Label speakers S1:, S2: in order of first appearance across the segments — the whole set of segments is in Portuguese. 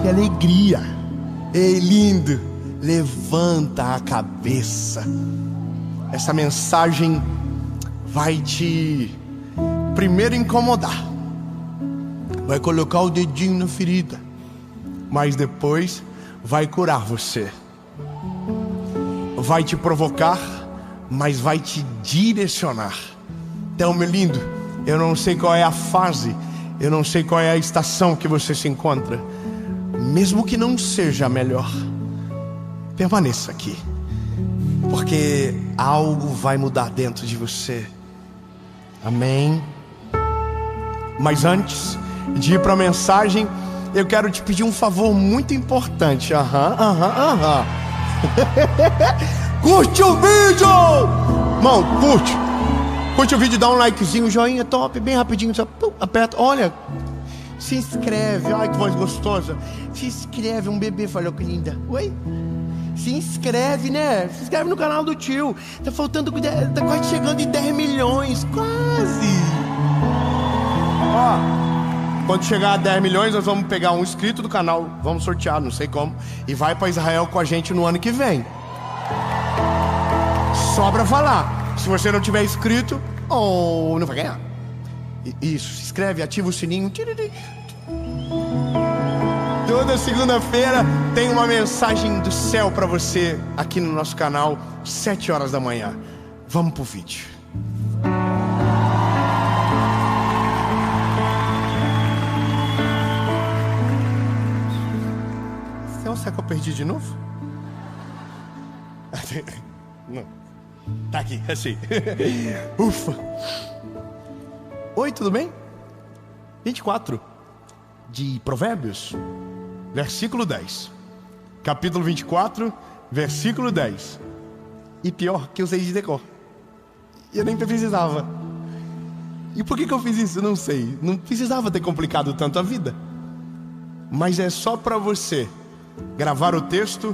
S1: Que alegria. Ei, lindo, levanta a cabeça. Essa mensagem vai te primeiro incomodar, vai colocar o dedinho na ferida, mas depois vai curar você. Vai te provocar, mas vai te direcionar. Então, meu lindo, eu não sei qual é a fase, eu não sei qual é a estação que você se encontra. Mesmo que não seja a melhor, permaneça aqui, porque algo vai mudar dentro de você. Amém? Mas antes de ir para a mensagem, eu quero te pedir um favor muito importante. Curte o vídeo! Irmão, curte o vídeo, dá um likezinho, joinha top, bem rapidinho, só aperta, olha, se inscreve. Ai, que voz gostosa. Se inscreve, um bebê falou, que linda. Oi? Se inscreve, né? Se inscreve no canal do tio. Tá faltando, tá quase chegando em 10 milhões, quase. Ó, quando chegar a 10 milhões, nós vamos pegar um inscrito do canal, vamos sortear, não sei como, e vai para Israel com a gente no ano que vem. Só pra falar, se você não tiver inscrito, não vai ganhar. Isso, se inscreve, ativa o sininho. Toda segunda-feira tem uma mensagem do céu pra você aqui no nosso canal, 7 horas da manhã. Vamos pro vídeo. Será que eu perdi de novo? Não. Tá aqui, assim. Ufa. Oi, tudo bem? 24 de Provérbios, versículo 10. Capítulo 24, versículo 10. E pior que eu sei de decor. Eu nem precisava. E por que eu fiz isso? Eu não sei. Não precisava ter complicado tanto a vida. Mas é só para você gravar o texto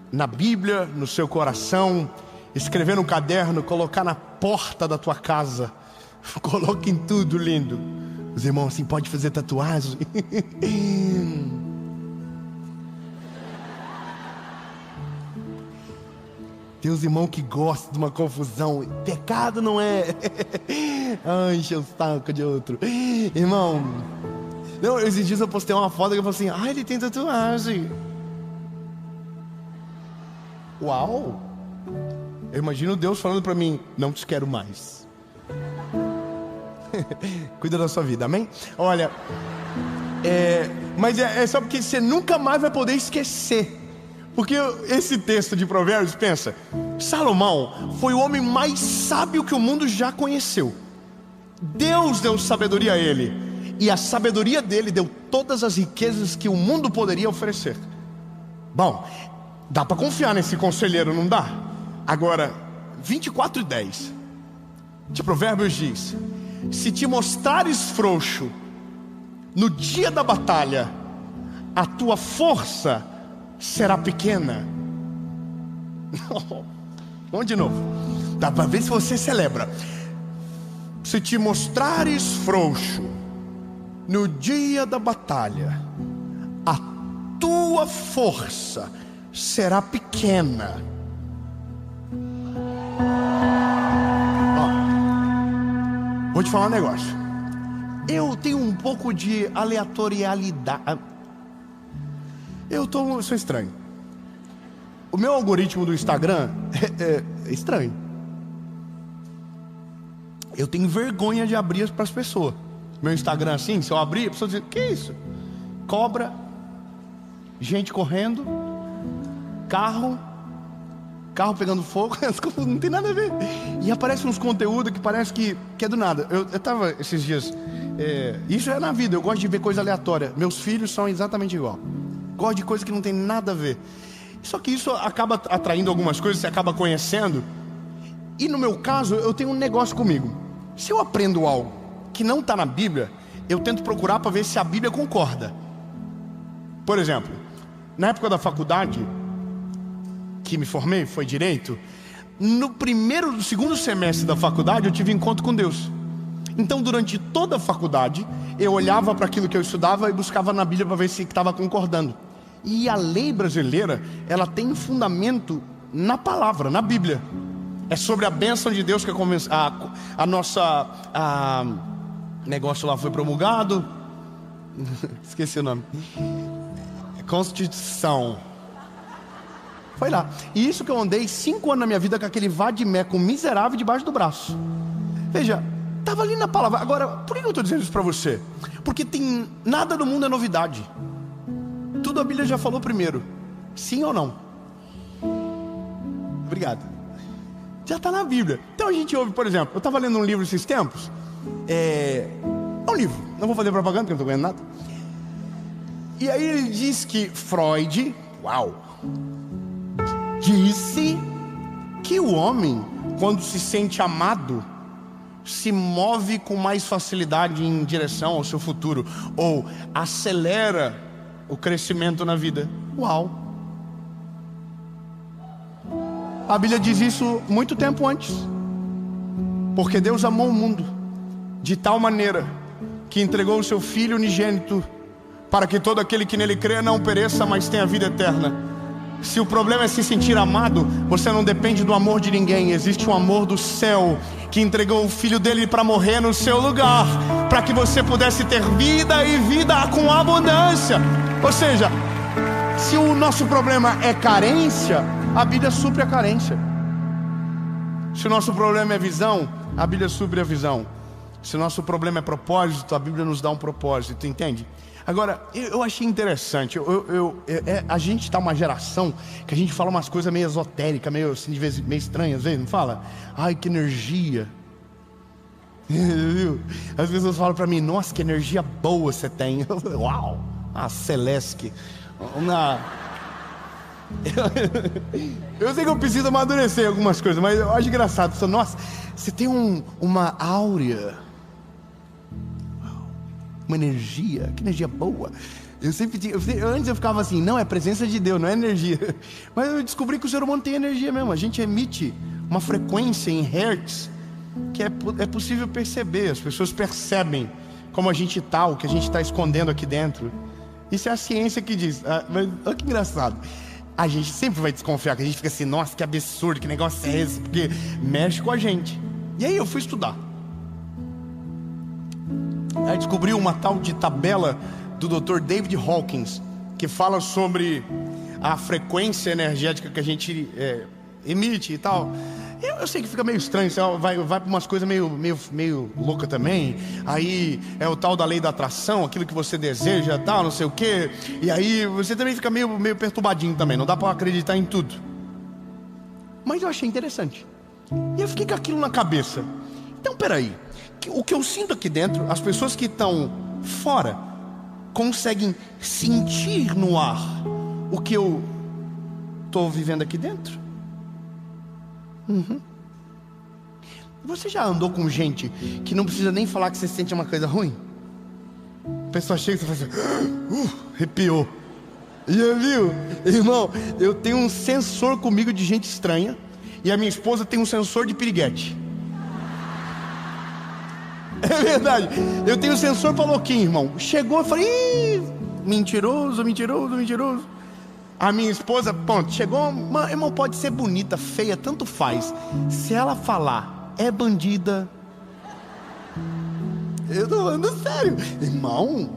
S1: na Bíblia, no seu coração, escrever no caderno, colocar na porta da tua casa. Coloque em tudo, lindo. Os irmãos assim, pode fazer tatuagem. Tem uns irmãos que gostam de uma confusão. Pecado não é. Ai, enche o saco de outro. Irmão, não, esses dias eu postei uma foto que eu falei assim, ele tem tatuagem. Uau. Eu imagino Deus falando pra mim, não te quero mais. Cuida da sua vida, amém? Olha, mas é só porque você nunca mais vai poder esquecer. Porque esse texto de Provérbios, pensa, Salomão foi o homem mais sábio que o mundo já conheceu. Deus deu sabedoria a ele, e a sabedoria dele deu todas as riquezas que o mundo poderia oferecer. Bom, dá para confiar nesse conselheiro, não dá? Agora, 24:10 de Provérbios diz: se te mostrares frouxo no dia da batalha, a tua força será pequena. Vamos de novo, dá para ver se você celebra. Se te mostrares frouxo no dia da batalha, a tua força será pequena. Vou te falar um negócio. Eu tenho um pouco de aleatoriedade. Eu sou estranho. O meu algoritmo do Instagram é estranho. Eu tenho vergonha de abrir para as pessoas. Meu Instagram assim, se eu abrir, a pessoa diz, que isso? Cobra, gente correndo, carro pegando fogo, não tem nada a ver. E aparece uns conteúdos que parece que é do nada. Eu tava esses dias, isso é na vida, eu gosto de ver coisa aleatória. Meus filhos são exatamente igual. Gosto de coisa que não tem nada a ver. Só que isso acaba atraindo algumas coisas, você acaba conhecendo. E no meu caso, eu tenho um negócio comigo. Se eu aprendo algo que não está na Bíblia, eu tento procurar para ver se a Bíblia concorda. Por exemplo, na época da faculdade que me formei, foi direito. No segundo semestre da faculdade eu tive encontro com Deus. Então durante toda a faculdade eu olhava para aquilo que eu estudava e buscava na Bíblia para ver se estava concordando. E a lei brasileira, ela tem fundamento na palavra, na Bíblia. É sobre a bênção de Deus que a nossa negócio lá foi promulgado. Esqueci o nome. Constituição. Foi lá. E isso que eu andei 5 anos na minha vida com aquele vadimeco miserável debaixo do braço. Veja, estava ali na palavra. Agora, por que eu estou dizendo isso para você? Porque nada no mundo é novidade. Tudo a Bíblia já falou primeiro. Sim ou não? Obrigado. Já está na Bíblia. Então a gente ouve, por exemplo, eu estava lendo um livro esses tempos. É um livro, não vou fazer propaganda porque eu não estou ganhando nada. E aí ele diz que Freud, disse que o homem, quando se sente amado, se move com mais facilidade em direção ao seu futuro, ou acelera o crescimento na vida. A Bíblia diz isso muito tempo antes. Porque Deus amou o mundo de tal maneira que entregou o seu Filho unigênito, para que todo aquele que nele crê não pereça, mas tenha vida eterna. Se o problema é se sentir amado, você não depende do amor de ninguém. Existe um amor do céu, que entregou o Filho dele para morrer no seu lugar, para que você pudesse ter vida e vida com abundância. Ou seja, se o nosso problema é carência, a Bíblia supre a carência. Se o nosso problema é visão, a Bíblia supre a visão. Se o nosso problema é propósito, a Bíblia nos dá um propósito, entende? Agora, eu achei interessante. A gente está uma geração que a gente fala umas coisas meio esotéricas, meio assim, de vez meio estranhas, às vezes, não fala? Ai, que energia. Viu? As pessoas falam para mim: nossa, que energia boa você tem. Uau, Celeste. Eu sei que eu preciso amadurecer algumas coisas, mas eu acho engraçado. Nossa, você tem uma áurea, uma energia, que energia boa. Antes eu ficava assim: não, é presença de Deus, não é energia. Mas eu descobri que o ser humano tem energia mesmo. A gente emite uma frequência em hertz que é possível perceber. As pessoas percebem como a gente está, o que a gente está escondendo aqui dentro. Isso é a ciência que diz. Mas olha que engraçado. A gente sempre vai desconfiar, que a gente fica assim: nossa, que absurdo, que negócio é esse? Porque mexe com a gente. E aí eu fui estudar. Aí descobri uma tal de tabela do Dr. David Hawkins, que fala sobre a frequência energética que a gente emite e tal. Eu sei que fica meio estranho, você vai para umas coisas meio louca também. Aí é o tal da lei da atração, aquilo que você deseja, tal, não sei o quê. E aí você também fica meio perturbadinho também, não dá para acreditar em tudo. Mas eu achei interessante. E eu fiquei com aquilo na cabeça. Então, peraí, o que eu sinto aqui dentro, as pessoas que estão fora conseguem sentir no ar o que eu estou vivendo aqui dentro? Você já andou com gente que não precisa nem falar que você sente uma coisa ruim? A pessoa chega e você faz assim, arrepiou. Já viu? Irmão, eu tenho um sensor comigo de gente estranha, e a minha esposa tem um sensor de piriguete. É verdade. Eu tenho um sensor pra louquinho, irmão. Chegou, eu falei: mentiroso. A minha esposa, ponto, chegou, irmão, pode ser bonita, feia, tanto faz. Se ela falar, é bandida. Eu tô falando sério, irmão.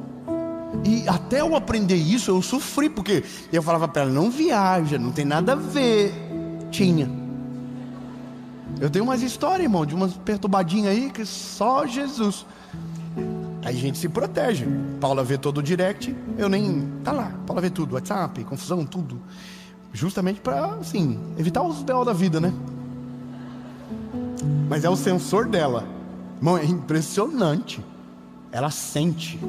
S1: E até eu aprender isso, eu sofri, porque eu falava pra ela: não viaja, não tem nada a ver. Tinha. Eu tenho umas histórias, irmão, de umas perturbadinhas aí que só Jesus. Aí a gente se protege. Paula vê todo o direct, eu nem... Tá lá, Paula vê tudo, WhatsApp, confusão, tudo. Justamente pra, assim, evitar os B.O. da vida, né? Mas é o sensor dela. Irmão, é impressionante. Ela sente.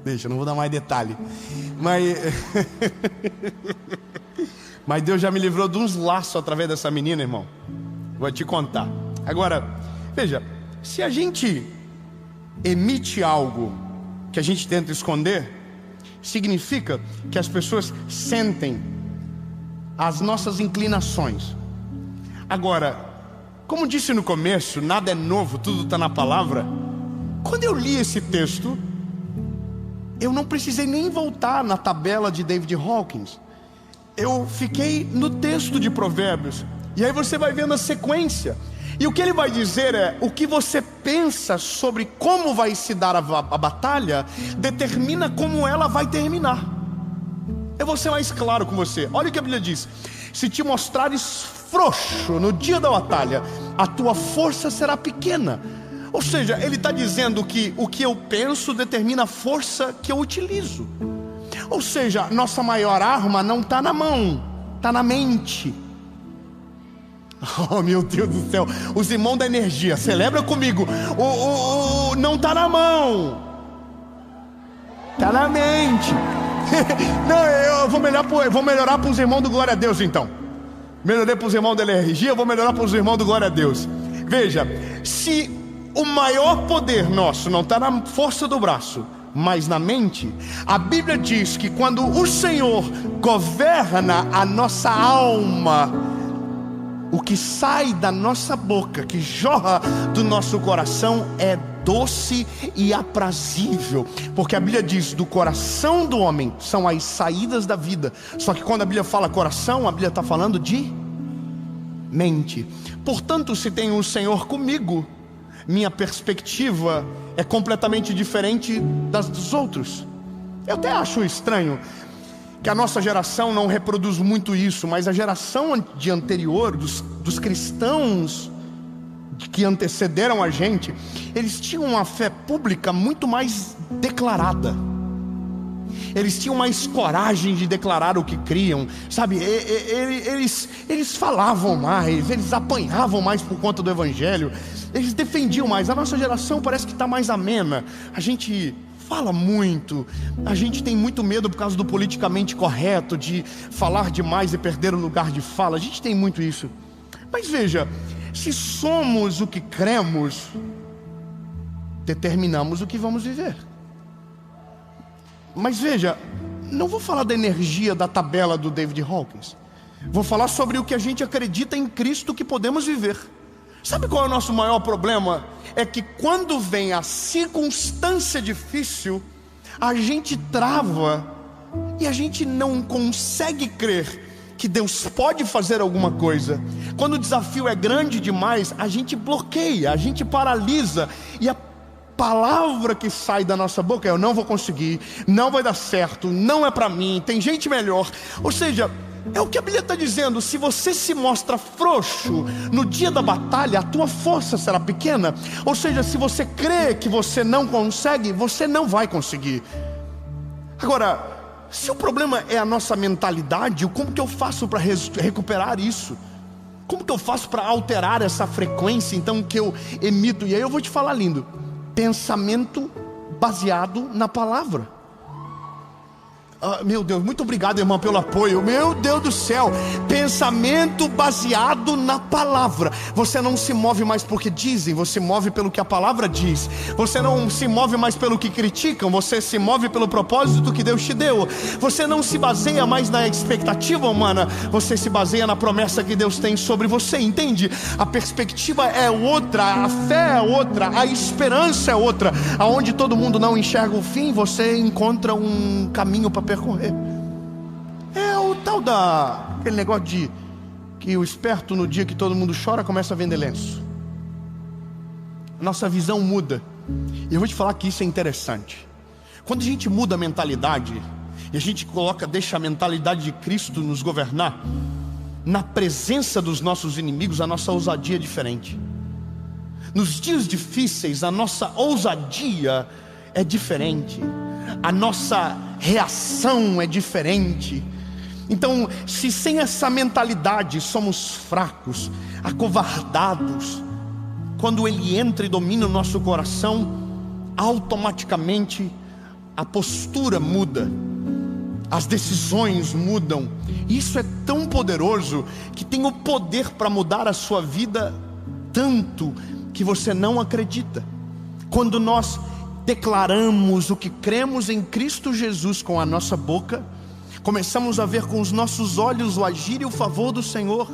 S1: Deixa, eu não vou dar mais detalhe. Mas Deus já me livrou de uns laços através dessa menina, irmão. Vou te contar. Agora, veja, se a gente emite algo que a gente tenta esconder, significa que as pessoas sentem as nossas inclinações. Agora, como disse no começo, nada é novo, tudo está na palavra. Quando eu li esse texto, eu não precisei nem voltar na tabela de David Hawkins. Eu fiquei no texto de Provérbios. E aí você vai vendo a sequência. E o que ele vai dizer é: o que você pensa sobre como vai se dar a batalha determina como ela vai terminar. Eu vou ser mais claro com você. Olha o que a Bíblia diz: se te mostrares frouxo no dia da batalha, a tua força será pequena. Ou seja, ele está dizendo que o que eu penso determina a força que eu utilizo. Ou seja, nossa maior arma não está na mão, está na mente. Oh, meu Deus do céu, os irmãos da energia, celebra comigo. Não está na mão, está na mente. Não, eu vou melhorar para os irmãos do Glória a Deus então. Melhorei para os irmãos da energia, eu vou melhorar para os irmãos do Glória a Deus. Veja, se o maior poder nosso não está na força do braço, mas na mente, a Bíblia diz que quando o Senhor governa a nossa alma, o que sai da nossa boca, que jorra do nosso coração, é doce e aprazível. Porque a Bíblia diz: do coração do homem são as saídas da vida. Só que quando a Bíblia fala coração, a Bíblia está falando de mente. Portanto, se tem o Senhor comigo, minha perspectiva é completamente diferente das dos outros. Eu até acho estranho que a nossa geração não reproduz muito isso, mas a geração de anterior, dos cristãos que antecederam a gente, eles tinham uma fé pública muito mais declarada. Eles tinham mais coragem de declarar o que criam, sabe? Eles falavam mais, eles apanhavam mais por conta do evangelho, eles defendiam mais. A nossa geração parece que está mais amena. A gente fala muito, a gente tem muito medo por causa do politicamente correto, de falar demais e perder o lugar de fala. A gente tem muito isso. Mas veja, se somos o que cremos, determinamos o que vamos viver. Mas veja, não vou falar da energia da tabela do David Hawkins. Vou falar sobre o que a gente acredita em Cristo que podemos viver. Sabe qual é o nosso maior problema? É que quando vem a circunstância difícil, a gente trava e a gente não consegue crer que Deus pode fazer alguma coisa. Quando o desafio é grande demais, a gente bloqueia, a gente paralisa, e a palavra que sai da nossa boca é: eu não vou conseguir, não vai dar certo, não é para mim, tem gente melhor. Ou seja, é o que a Bíblia está dizendo: se você se mostra frouxo no dia da batalha, a tua força será pequena. Ou seja, se você crê que você não consegue, você não vai conseguir. Agora, se o problema é a nossa mentalidade, como que eu faço para recuperar isso? Como que eu faço para alterar essa frequência então que eu emito? E aí eu vou te falar, lindo: pensamento baseado na palavra. Meu Deus, muito obrigado, irmão, pelo apoio. Meu Deus do céu, pensamento baseado na palavra. Você não se move mais porque dizem, você se move pelo que a palavra diz. Você não se move mais pelo que criticam, você se move pelo propósito que Deus te deu. Você não se baseia mais na expectativa humana, você se baseia na promessa que Deus tem sobre você, entende? A perspectiva é outra, a fé é outra, a esperança é outra. Aonde todo mundo não enxerga o fim, você encontra um caminho para percorrer. É o tal aquele negócio de que o esperto, no dia que todo mundo chora, começa a vender lenço. Nossa visão muda. E eu vou te falar que isso é interessante. Quando a gente muda a mentalidade e a gente deixa a mentalidade de Cristo nos governar, na presença dos nossos inimigos, a nossa ousadia é diferente. Nos dias difíceis, a nossa ousadia é diferente, a nossa reação é diferente. Então, se sem essa mentalidade somos fracos, acovardados, quando Ele entra e domina o nosso coração, automaticamente a postura muda, as decisões mudam. Isso é tão poderoso que tem o poder para mudar a sua vida tanto que você não acredita. Quando nós declaramos o que cremos em Cristo Jesus com a nossa boca, começamos a ver com os nossos olhos o agir e o favor do Senhor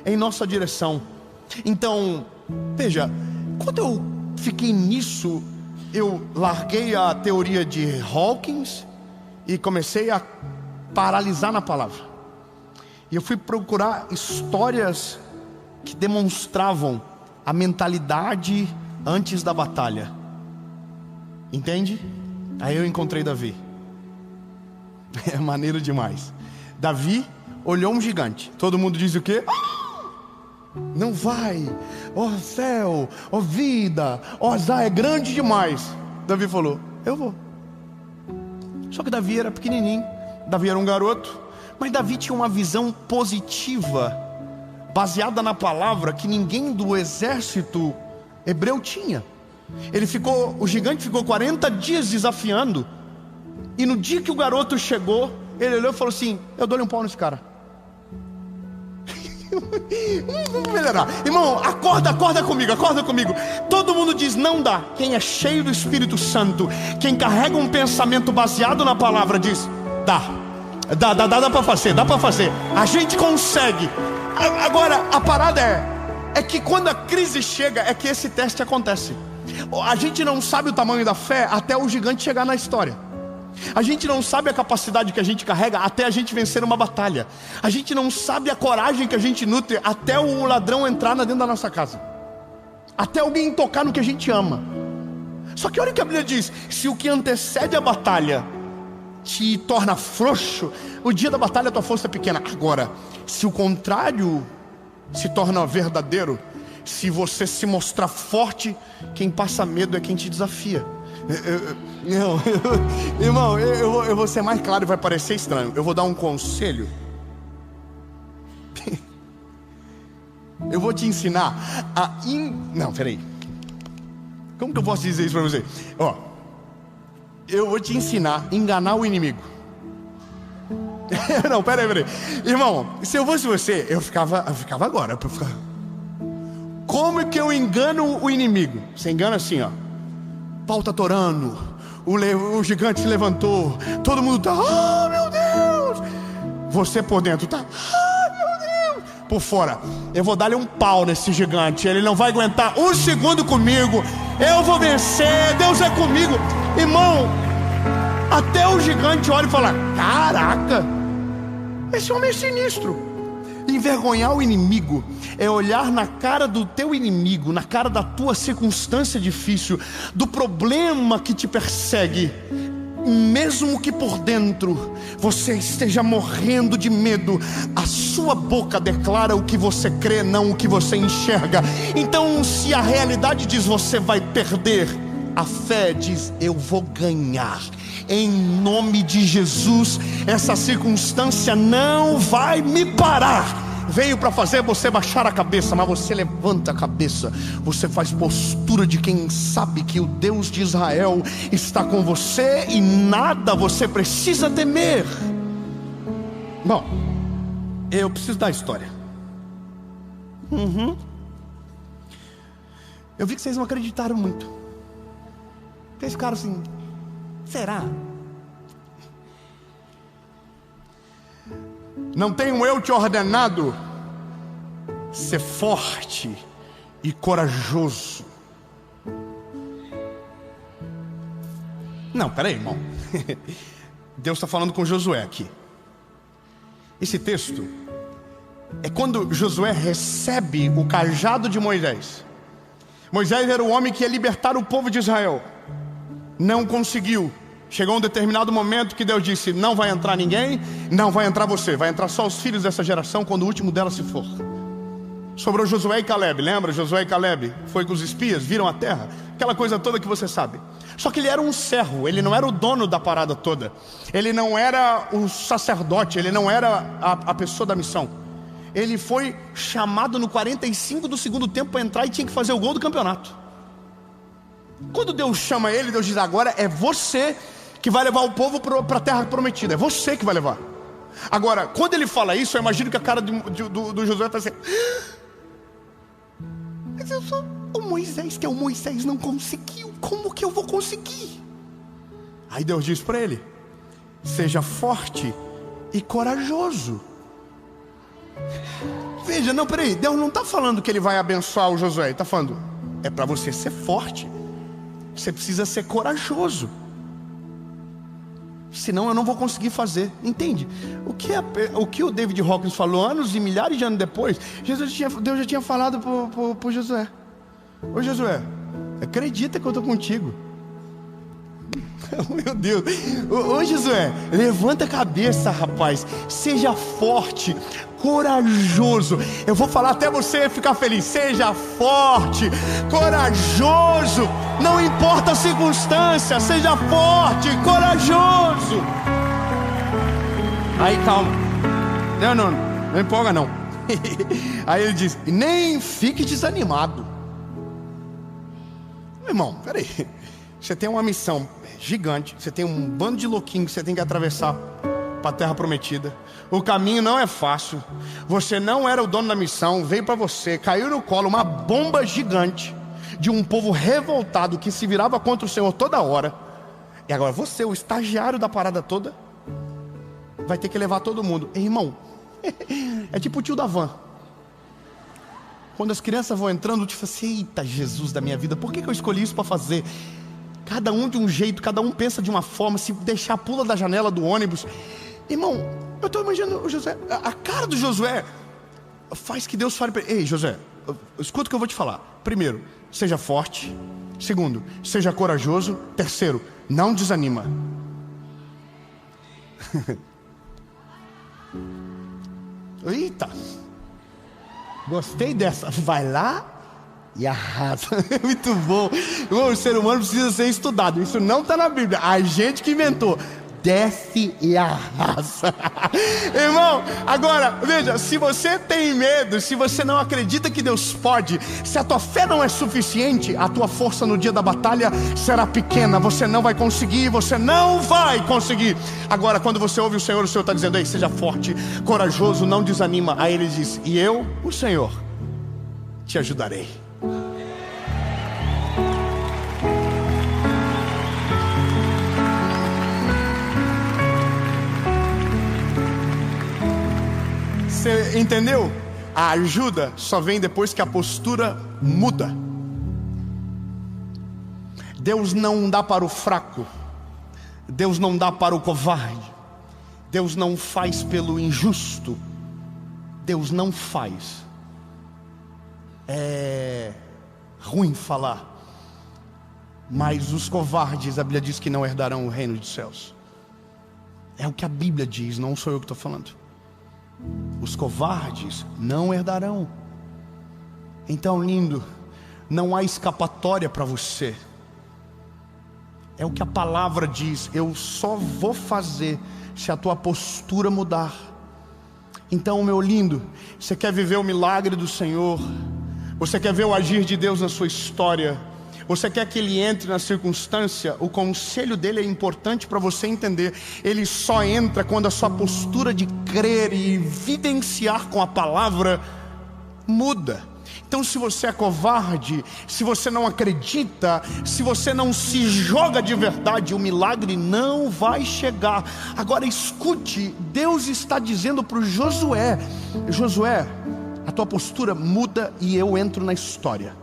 S1: em nossa direção. Então, veja, quando eu fiquei nisso, eu larguei a teoria de Hawkins e comecei a paralisar na palavra. E eu fui procurar histórias que demonstravam a mentalidade antes da batalha. Entende? Aí eu encontrei Davi. É maneiro demais. Davi olhou um gigante. Todo mundo diz o quê? Não vai. Ó céu, ó vida, ó azar, é grande demais. Davi falou, eu vou. Só que Davi era pequenininho. Davi era um garoto. Mas Davi tinha uma visão positiva, baseada na palavra, que ninguém do exército hebreu tinha. O gigante ficou 40 dias desafiando. E no dia que o garoto chegou, ele olhou e falou assim, eu dou-lhe um pau nesse cara. Vamos melhorar. Irmão, acorda comigo. Todo mundo diz não dá. Quem é cheio do Espírito Santo, quem carrega um pensamento baseado na palavra, diz dá pra fazer. A gente consegue. Agora, a parada é que quando a crise chega, é que esse teste acontece. A gente não sabe o tamanho da fé até o gigante chegar na história. A gente não sabe a capacidade que a gente carrega até a gente vencer uma batalha. A gente não sabe a coragem que a gente nutre até o ladrão entrar dentro da nossa casa, até alguém tocar no que a gente ama. Só que olha o que a Bíblia diz: se o que antecede a batalha te torna frouxo, o dia da batalha a tua força é pequena. Agora, se o contrário se torna verdadeiro, se você se mostrar forte, quem passa medo é quem te desafia. Irmão, eu vou ser mais claro e vai parecer estranho. Eu vou dar um conselho. Eu vou te ensinar Não, peraí. Como que eu posso dizer isso para você? Eu vou te ensinar a enganar o inimigo. Não, peraí. Irmão, se eu fosse você, eu ficava agora. Como é que eu engano o inimigo? Você engana assim, ó. O pau tá torando, o gigante se levantou, todo mundo tá, oh meu Deus. Você por dentro tá, oh meu Deus. Por fora, eu vou dar-lhe um pau nesse gigante, ele não vai aguentar um segundo comigo, eu vou vencer, Deus é comigo. Irmão, até o gigante olha e fala, caraca, esse homem é sinistro. Envergonhar o inimigo é olhar na cara do teu inimigo, na cara da tua circunstância difícil, do problema que te persegue, mesmo que por dentro você esteja morrendo de medo, a sua boca declara o que você crê, não o que você enxerga. Então, se a realidade diz você vai perder, a fé diz eu vou ganhar. Em nome de Jesus, essa circunstância não vai me parar. Veio para fazer você baixar a cabeça, mas você levanta a cabeça. Você faz postura de quem sabe que o Deus de Israel está com você e nada você precisa temer. Bom, eu preciso da história. Eu vi que vocês não acreditaram muito. Vocês ficaram assim, será? Não tenho eu te ordenado ser forte e corajoso? Não, peraí, irmão. Deus está falando com Josué aqui. Esse texto é quando Josué recebe o cajado de Moisés. Moisés era o homem que ia libertar o povo de Israel. Não conseguiu. Chegou um determinado momento que Deus disse, não vai entrar ninguém, não vai entrar você, vai entrar só os filhos dessa geração quando o último dela se for. Sobrou Josué e Caleb, lembra? Josué e Caleb foi com os espias, viram a terra, aquela coisa toda que você sabe. Só que ele era um servo, ele não era o dono da parada toda. Ele não era o sacerdote, ele não era a pessoa da missão. Ele foi chamado no 45 do segundo tempo para entrar e tinha que fazer o gol do campeonato. Quando Deus chama ele, Deus diz, agora é você que vai levar o povo para a terra prometida. É você que vai levar. Agora, quando ele fala isso, eu imagino que a cara do Josué está assim, mas eu sou o Moisés, que é o Moisés não conseguiu. Como que eu vou conseguir? Aí Deus diz para ele, seja forte e corajoso. Veja, não, peraí, Deus não está falando que Ele vai abençoar o Josué. Ele está falando, é para você ser forte. Você precisa ser corajoso. Senão eu não vou conseguir fazer. Entende? O que o David Hawkins falou anos e milhares de anos depois, Deus já tinha falado para Josué. Ô Josué, acredita que eu estou contigo. Meu Deus. Ô Josué, levanta a cabeça, rapaz. Seja forte, corajoso. Eu vou falar até você ficar feliz. Seja forte, corajoso. Não importa a circunstância. Seja forte, corajoso. Aí calma. Não empolga não. Aí ele diz, nem fique desanimado. Meu irmão, peraí. Você tem uma missão gigante. Você tem um bando de louquinhos que você tem que atravessar para a terra prometida. O caminho não é fácil. Você não era o dono da missão. Veio para você, caiu no colo uma bomba gigante de um povo revoltado que se virava contra o Senhor toda hora. E agora você, o estagiário da parada toda, vai ter que levar todo mundo. Ei, irmão, é tipo o tio da van. Quando as crianças vão entrando, tu fala assim, eita Jesus da minha vida, por que eu escolhi isso para fazer? Cada um de um jeito, cada um pensa de uma forma. Se deixar, pula da janela do ônibus. Irmão, eu estou imaginando o Josué, a cara do Josué faz que Deus fale para ele, ei Josué, escuta o que eu vou te falar. Primeiro, seja forte. Segundo, seja corajoso. Terceiro, não desanima. Eita, gostei dessa. Vai lá e arrasa. Muito bom. O ser humano precisa ser estudado. Isso não está na Bíblia. A gente que inventou. Desce e arrasa. Irmão, agora, veja, se você tem medo, se você não acredita que Deus pode, se a tua fé não é suficiente, a tua força no dia da batalha será pequena. Você não vai conseguir, você não vai conseguir. Agora, quando você ouve o Senhor está dizendo, ei, seja forte, corajoso, não desanima. Aí ele diz, e eu, o Senhor, te ajudarei. Você entendeu? A ajuda só vem depois que a postura muda. Deus não dá para o fraco. Deus não dá para o covarde. Deus não faz pelo injusto. Deus não faz. É ruim falar, mas os covardes, a Bíblia diz que não herdarão o reino dos céus. É o que a Bíblia diz, não sou eu que estou falando. Os covardes não herdarão. Então, lindo, não há escapatória para você. É o que a palavra diz. Eu só vou fazer se a tua postura mudar. Então, meu lindo, você quer viver o milagre do Senhor? Você quer ver o agir de Deus na sua história? Você quer que Ele entre na circunstância? O conselho dele é importante para você entender. Ele só entra quando a sua postura de crer e vivenciar com a palavra muda. Então, se você é covarde, se você não acredita, se você não se joga de verdade, o milagre não vai chegar. Agora escute, Deus está dizendo para o Josué, Josué, a tua postura muda e eu entro na história.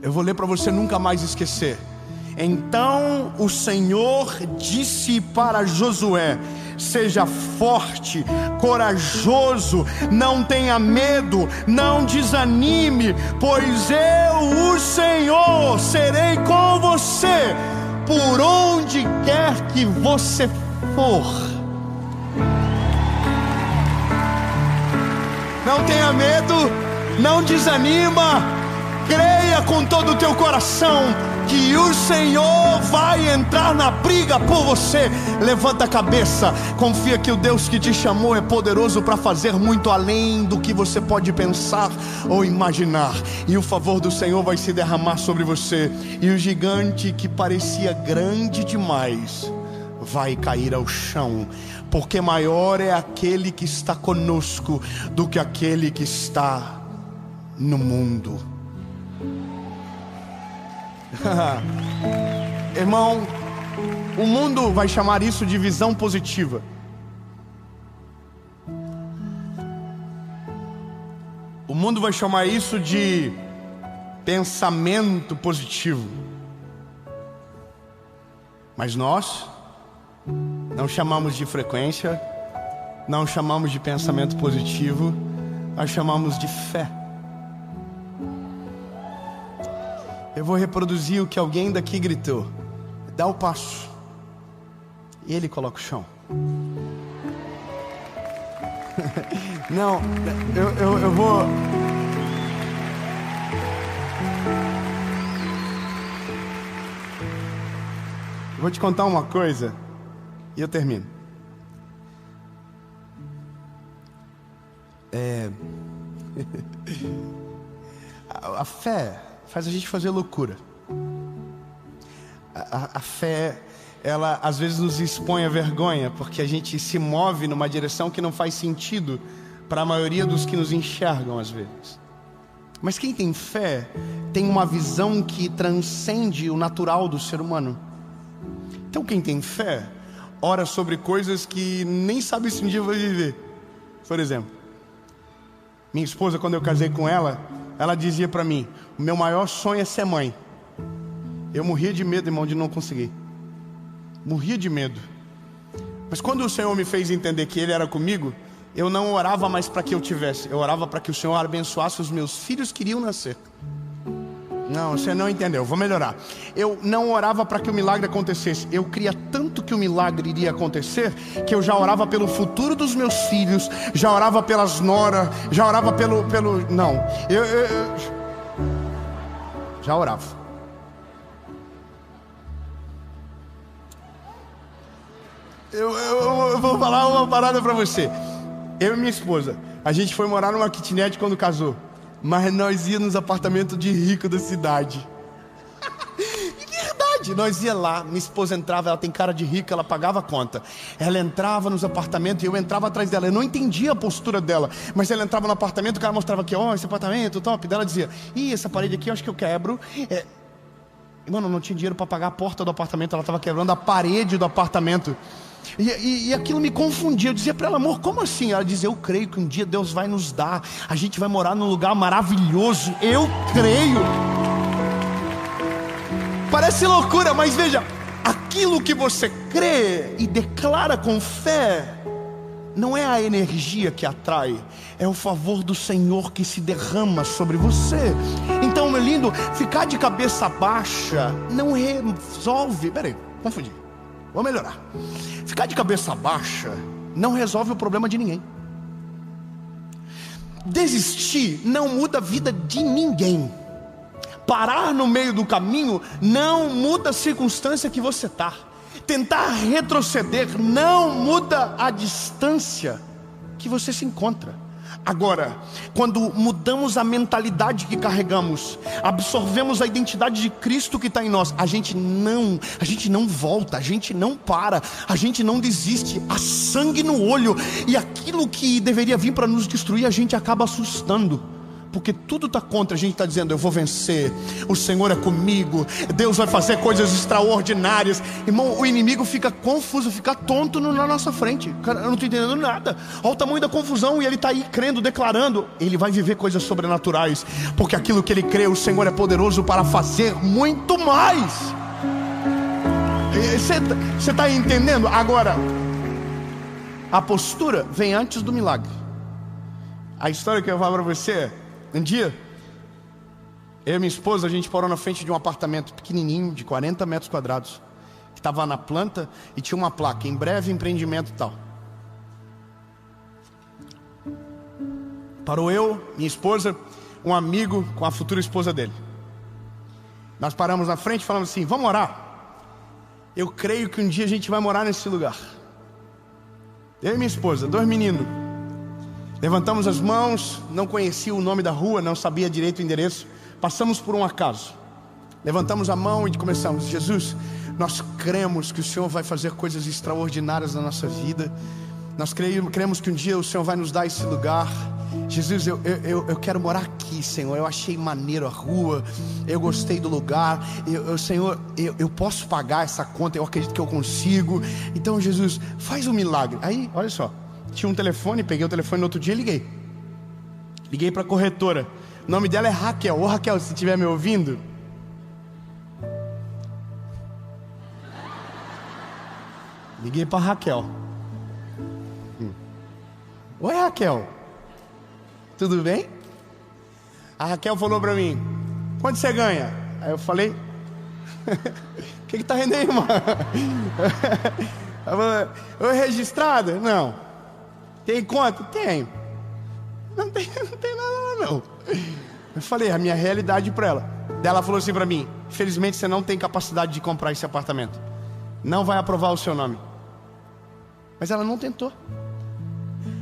S1: Eu vou ler para você nunca mais esquecer. Então o Senhor disse para Josué, seja forte, corajoso, não tenha medo, não desanime, pois eu, o Senhor, serei com você, por onde quer que você for. Não tenha medo, não desanima. Creia com todo o teu coração que o Senhor vai entrar na briga por você. Levanta a cabeça, confia que o Deus que te chamou é poderoso para fazer muito além do que você pode pensar ou imaginar. E o favor do Senhor vai se derramar sobre você. E o gigante que parecia grande demais vai cair ao chão, porque maior é aquele que está conosco do que aquele que está no mundo. Irmão, o mundo vai chamar isso de visão positiva. mundo vai chamar isso de pensamento positivo. Mas nós não chamamos de frequência, não chamamos de pensamento positivo, nós chamamos de fé. Eu vou reproduzir o que alguém daqui gritou: dá o passo. E ele coloca o chão. Não, eu vou... Vou te contar uma coisa e eu termino. A fé faz a gente fazer loucura. A fé, ela às vezes nos expõe à vergonha, porque a gente se move numa direção que não faz sentido para a maioria dos que nos enxergam às vezes. Mas quem tem fé tem uma visão que transcende o natural do ser humano. Então quem tem fé ora sobre coisas que nem sabe se um dia vai viver. Por exemplo, minha esposa, quando eu casei com ela, ela dizia para mim: o meu maior sonho é ser mãe. Eu morria de medo, irmão, de não conseguir. Morria de medo. Mas quando o Senhor me fez entender que Ele era comigo, eu não orava mais para que eu tivesse, eu orava para que o Senhor abençoasse os meus filhos que iriam nascer. Não, você não entendeu, vou melhorar. Eu não orava para que o milagre acontecesse. Eu cria tanto que o milagre iria acontecer, que eu já orava pelo futuro dos meus filhos, já orava pelas noras, já orava pelo... Não, eu já orava. Eu vou falar uma parada para você. Eu e minha esposa, a gente foi morar numa kitnet quando casou. Mas nós íamos nos apartamentos de rico da cidade. Verdade, nós ia lá, minha esposa entrava, ela tem cara de rica, ela pagava a conta. Ela entrava nos apartamentos e eu entrava atrás dela. Eu não entendia a postura dela, mas ela entrava no apartamento, o cara mostrava aqui: ó, esse apartamento top. Daí ela dizia: ih, essa parede aqui eu acho que eu quebro. Mano, não tinha dinheiro para pagar a porta do apartamento, ela estava quebrando a parede do apartamento. E aquilo me confundia. Eu dizia para ela: amor, como assim? Ela dizia: eu creio que um dia Deus vai nos dar, a gente vai morar num lugar maravilhoso. Eu creio. Parece loucura, mas veja, aquilo que você crê e declara com fé não é a energia que atrai, é o favor do Senhor que se derrama sobre você. Então, meu lindo, ficar de cabeça baixa não resolve. Peraí, confundi. Vou melhorar. Ficar de cabeça baixa não resolve o problema de ninguém. Desistir não muda a vida de ninguém. Parar no meio do caminho não muda a circunstância que você está. Tentar retroceder não muda a distância que você se encontra. Agora, quando mudamos a mentalidade que carregamos, absorvemos a identidade de Cristo que está em nós, a gente não volta, a gente não para, a gente não desiste, há sangue no olho, e aquilo que deveria vir para nos destruir, a gente acaba assustando. Porque tudo está contra, a gente está dizendo: eu vou vencer, o Senhor é comigo, Deus vai fazer coisas extraordinárias. Irmão, o inimigo fica confuso, fica tonto na nossa frente. Cara, eu não estou entendendo nada. Olha o tamanho da confusão, e ele está aí crendo, declarando. Ele vai viver coisas sobrenaturais, porque aquilo que ele crê, o Senhor é poderoso para fazer muito mais. Você está entendendo? Agora, a postura vem antes do milagre. A história que eu vou falar para você é: um dia, eu e minha esposa, a gente parou na frente de um apartamento pequenininho, de 40 metros quadrados, que estava na planta e tinha uma placa: em breve empreendimento e tal. Parou eu, minha esposa, um amigo com a futura esposa dele. Nós paramos na frente e falamos assim: vamos orar. Eu creio que um dia a gente vai morar nesse lugar. Eu e minha esposa, 2 meninos. Levantamos as mãos, não conhecia o nome da rua, não sabia direito o endereço. Passamos por um acaso. Levantamos a mão e começamos: Jesus, nós cremos que o Senhor vai fazer coisas extraordinárias na nossa vida. Nós cremos que um dia o Senhor vai nos dar esse lugar. Jesus, eu quero morar aqui, Senhor. Eu achei maneiro a rua, eu gostei do lugar. Senhor, eu posso pagar essa conta, eu acredito que eu consigo. Então, Jesus, faz um milagre. Aí, olha só, tinha um telefone, peguei o telefone no outro dia e liguei. Liguei para a corretora. O nome dela é Raquel. Ô Raquel, se estiver me ouvindo, liguei para Raquel. Oi Raquel, tudo bem? A Raquel falou para mim: quanto você ganha? Aí eu falei: o que tá rendendo, irmão? Ela falou: oi, registrada? Não. Tem conta? Tenho. Não tem nada lá não. Eu falei a minha realidade para ela. Ela falou assim para mim: infelizmente você não tem capacidade de comprar esse apartamento, não vai aprovar o seu nome. Mas ela não tentou.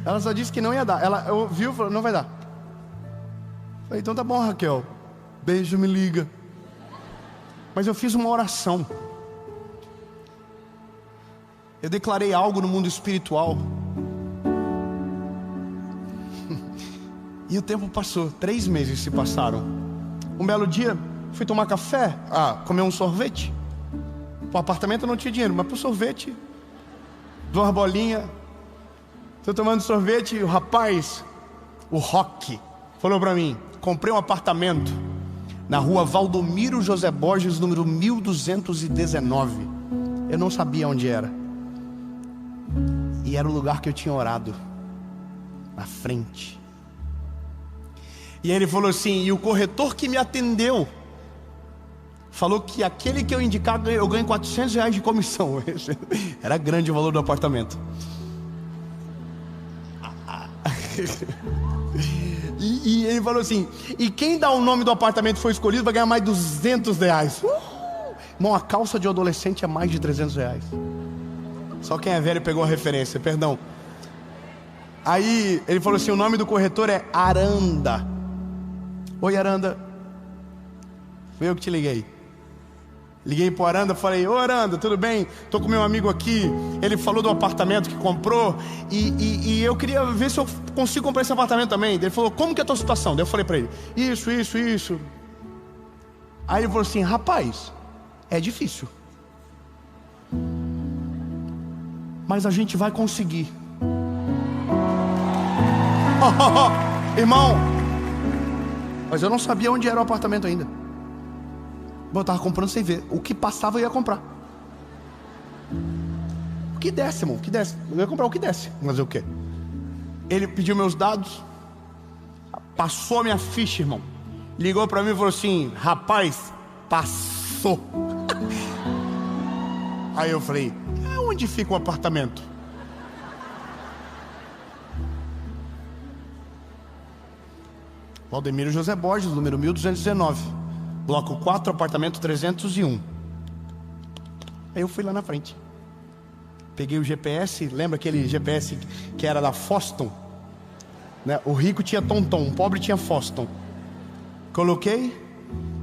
S1: Ela só disse que não ia dar. Ela ouviu e falou: não vai dar. Eu falei: então tá bom, Raquel, beijo, me liga. Mas eu fiz uma oração. Eu declarei algo no mundo espiritual. E o tempo passou, 3 meses se passaram. Um belo dia, fui tomar café, comer um sorvete. Pro apartamento eu não tinha dinheiro, mas pro sorvete, 2 bolinhas. Tô tomando sorvete e o rapaz, o Roque, falou pra mim: comprei um apartamento na rua Valdomiro José Borges, número 1219. Eu não sabia onde era. E era o lugar que eu tinha orado, na frente. E ele falou assim: e o corretor que me atendeu falou que aquele que eu indicar, eu ganho R$400 de comissão. Era grande o valor do apartamento. E ele falou assim: e quem dá o nome do apartamento foi escolhido vai ganhar mais R$200. Irmão, a calça de adolescente é mais de R$300. Só quem é velho pegou a referência, perdão. Aí ele falou assim: o nome do corretor é Aranda. Oi Aranda, foi eu que te liguei. Liguei pro Aranda, falei: ô Aranda, tudo bem? Tô com meu amigo aqui, ele falou do apartamento que comprou e eu queria ver se eu consigo comprar esse apartamento também. Ele falou: como que é a tua situação? Daí eu falei pra ele: isso. Aí ele falou assim: rapaz, é difícil, mas a gente vai conseguir. Irmão, mas eu não sabia onde era o apartamento ainda. Eu tava comprando sem ver. O que passava eu ia comprar. O que desce, irmão, o que desce. Eu ia comprar o que desce. Mas o quê? Ele pediu meus dados, passou a minha ficha, irmão. Ligou pra mim e falou assim: rapaz, passou. Aí eu falei: onde fica o apartamento? Valdomiro José Borges, número 1219, bloco 4, apartamento 301. Aí eu fui lá na frente, peguei o GPS. Lembra aquele GPS que era da Foston, né? O rico tinha Tonton, o pobre tinha Foston. Coloquei.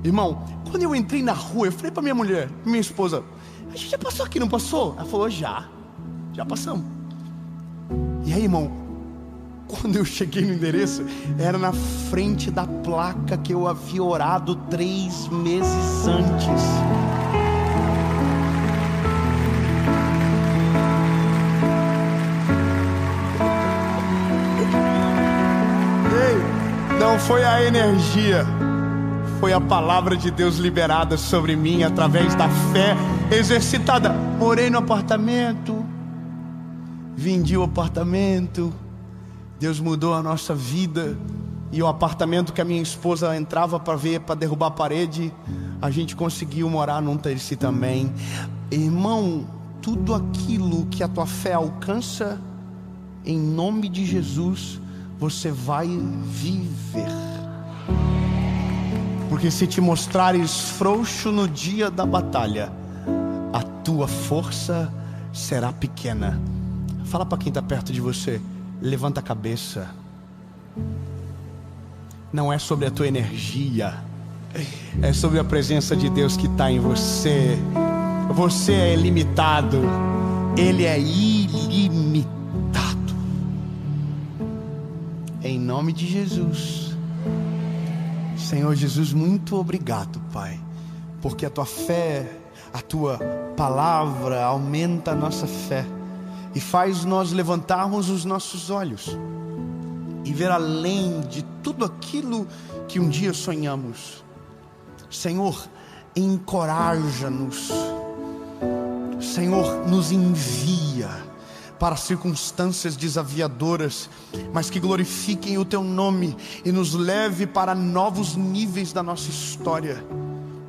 S1: Irmão, quando eu entrei na rua, eu falei pra minha mulher, minha esposa: a gente já passou aqui, não passou? Ela falou: já passamos. E aí, irmão, quando eu cheguei no endereço, era na frente da placa que eu havia orado 3 meses antes. Ei, não foi a energia, foi a palavra de Deus liberada sobre mim através da fé exercitada. Orei no apartamento, vendi o apartamento. Deus mudou a nossa vida. E o apartamento que a minha esposa entrava para ver, para derrubar a parede, a gente conseguiu morar num desse também. Irmão, tudo aquilo que a tua fé alcança, em nome de Jesus, você vai viver. Porque se te mostrares frouxo no dia da batalha, a tua força será pequena. Fala para quem está perto de você: levanta a cabeça. Não é sobre a tua energia, é sobre a presença de Deus que está em você. Você é ilimitado, Ele é ilimitado. Em nome de Jesus. Senhor Jesus, muito obrigado, Pai, porque a tua fé, a tua palavra aumenta a nossa fé e faz nós levantarmos os nossos olhos e ver além de tudo aquilo que um dia sonhamos. Senhor, encoraja-nos. Senhor, nos envia para circunstâncias desafiadoras, mas que glorifiquem o Teu nome e nos leve para novos níveis da nossa história.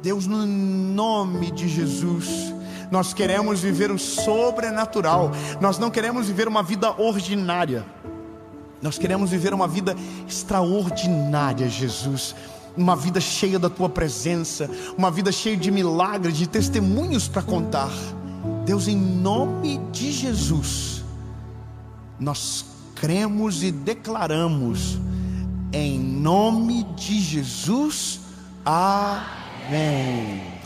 S1: Deus, no nome de Jesus, nós queremos viver o sobrenatural. Nós não queremos viver uma vida ordinária, nós queremos viver uma vida extraordinária, Jesus. Uma vida cheia da Tua presença, uma vida cheia de milagres, de testemunhos para contar. Deus, em nome de Jesus, nós cremos e declaramos, em nome de Jesus, amém.